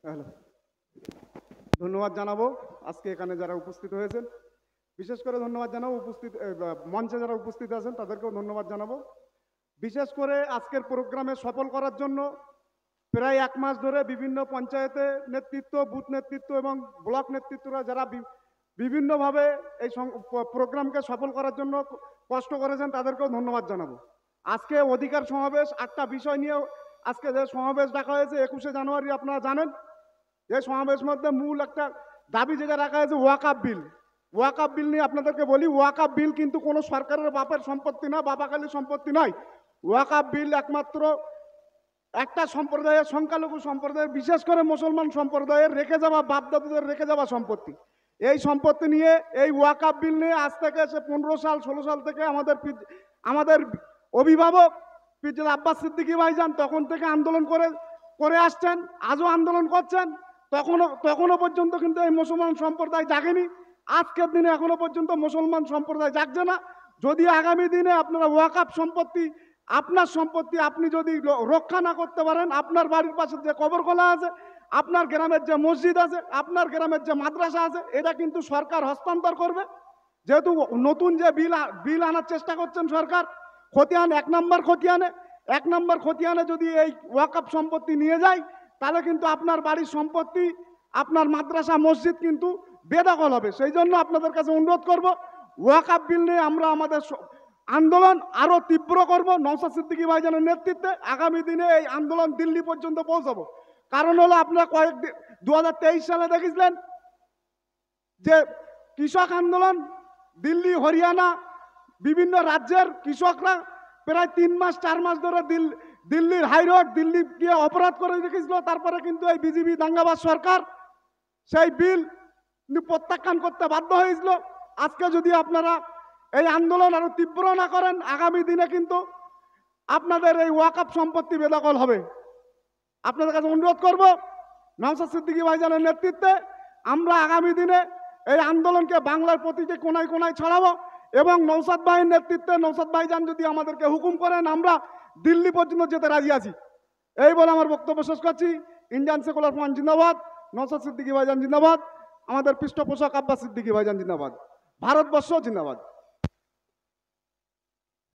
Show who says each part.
Speaker 1: Hello, ধন্যবাদ জানাবো আজকে এখানে যারা উপস্থিত হয়েছেন। বিশেষ করে ধন্যবাদ জানাবো মঞ্চে যারা উপস্থিত আছেন তাদেরকেও ধন্যবাদ জানাবো। বিশেষ করে আজকের প্রোগ্রামে সফল করার জন্য প্রায় 1 মাস ধরে বিভিন্ন পঞ্চায়েতে নেতৃত্ব, বুথ নেতৃত্ব এবং ব্লক নেতৃত্বরা যারা বিভিন্নভাবে এই প্রোগ্রামকে সফল করার জন্য কষ্ট করেছেন তাদেরকেও ধন্যবাদ জানাবো। আজকে অধিকার সমাবেশ একটা বিষয় নিয়ে আজকে যে সমাবেশ ডাকা হয়েছে 21শে জানুয়ারি, আপনারা জানেন এই সমাবেশের মধ্যে মূল একটা দাবি যেটা রাখা হয়েছে ওয়াকআপ বিল। ওয়াকআপ বিল নিয়ে আপনাদেরকে বলি, ওয়াকআপ বিল কিন্তু কোনো সরকারের বাপের সম্পত্তি না, বাবাখালীর সম্পত্তি নয়। ওয়াকআপ বিল একমাত্র একটা সম্প্রদায়ের, সংখ্যালঘু সম্প্রদায়ের, বিশেষ করে মুসলমান সম্প্রদায়ের রেখে যাওয়া, বাপদাদুদের রেখে যাওয়া সম্পত্তি। এই সম্পত্তি নিয়ে এই ওয়াকআপ বিল নিয়ে আজ থেকে 15 সাল 16 সাল থেকে আমাদের অভিভাবক পিজেল আব্বাস সিদ্দিকী ভাইজান তখন থেকে আন্দোলন করে আসছেন, আজও আন্দোলন করছেন। তখনও পর্যন্ত কিন্তু এই মুসলমান সম্প্রদায় জাগেনি। আজকের দিনে এখনো পর্যন্ত মুসলমান সম্প্রদায় জাগছে না। যদি আগামী দিনে আপনারা ওয়াকআপ সম্পত্তি, আপনার সম্পত্তি আপনি যদি রক্ষা না করতে পারেন, আপনার বাড়ির পাশে যে কবরখানা আছে, আপনার গ্রামের যে মসজিদ আছে, আপনার গ্রামের যে মাদ্রাসা আছে, এটা কিন্তু সরকার হস্তান্তর করবে। যেহেতু নতুন যে বিল আনার চেষ্টা করছেন সরকার, খতিয়ান 1 নম্বর খতিয়ানে যদি এই ওয়াকআপ সম্পত্তি নিয়ে যায়, তাহলে কিন্তু আপনার বাড়ির সম্পত্তি, আপনার মাদ্রাসা মসজিদ কিন্তু বেদখল হবে। সেই জন্য আপনাদের কাছে অনুরোধ করব, ওয়াকআপ বিল নিয়ে আমরা আমাদের আন্দোলন আরো তীব্র করব। নওশাদ সিদ্দিকী ভাইজানের নেতৃত্বে আগামী দিনে এই আন্দোলন দিল্লি পর্যন্ত পৌঁছাবো। কারণ হলো আপনারা 2023 সালে দেখেছিলেন যে কৃষক আন্দোলন, দিল্লি, হরিয়ানা, বিভিন্ন রাজ্যের কৃষকরা প্রায় 3 মাস 4 মাস ধরে দিল্লির হাইরোড, দিল্লি গিয়ে অপরাধ করে রেখেছিল। তারপরে কিন্তু এই বিজেপি দাঙ্গাবাজ সরকার সেই বিল প্রত্যাখ্যান করতে বাধ্য হয়েছিল। আজকে যদি আপনারা এই আন্দোলন আরো তীব্র না করেন, আগামী দিনে কিন্তু আপনাদের এই ওয়াকআপ সম্পত্তি বেদখল হবে। আপনাদের কাছে অনুরোধ করব, নওশাদ সিদ্দিকী ভাইজানের নেতৃত্বে আমরা আগামী দিনে এই আন্দোলনকে বাংলার প্রতিটি কোনায় কোনায় ছড়াবো এবং নওশাদ ভাইয়ের নেতৃত্বে, নওশাদ ভাইজান যদি আমাদেরকে হুকুম করেন, আমরা দিল্লি পর্যন্ত যেতে রাজি আছি। এই বলে আমার বক্তব্য শেষ করছি। ইন্ডিয়ান সেকুলার ফ্রন্ট জিন্দাবাদ, নওশাদ সিদ্দিকী ভাইজান জিন্দাবাদ, আমাদের পৃষ্ঠপোষক আব্বাস সিদ্দিকী ভাইজান জিন্দাবাদ, ভারতবর্ষ জিন্দাবাদ।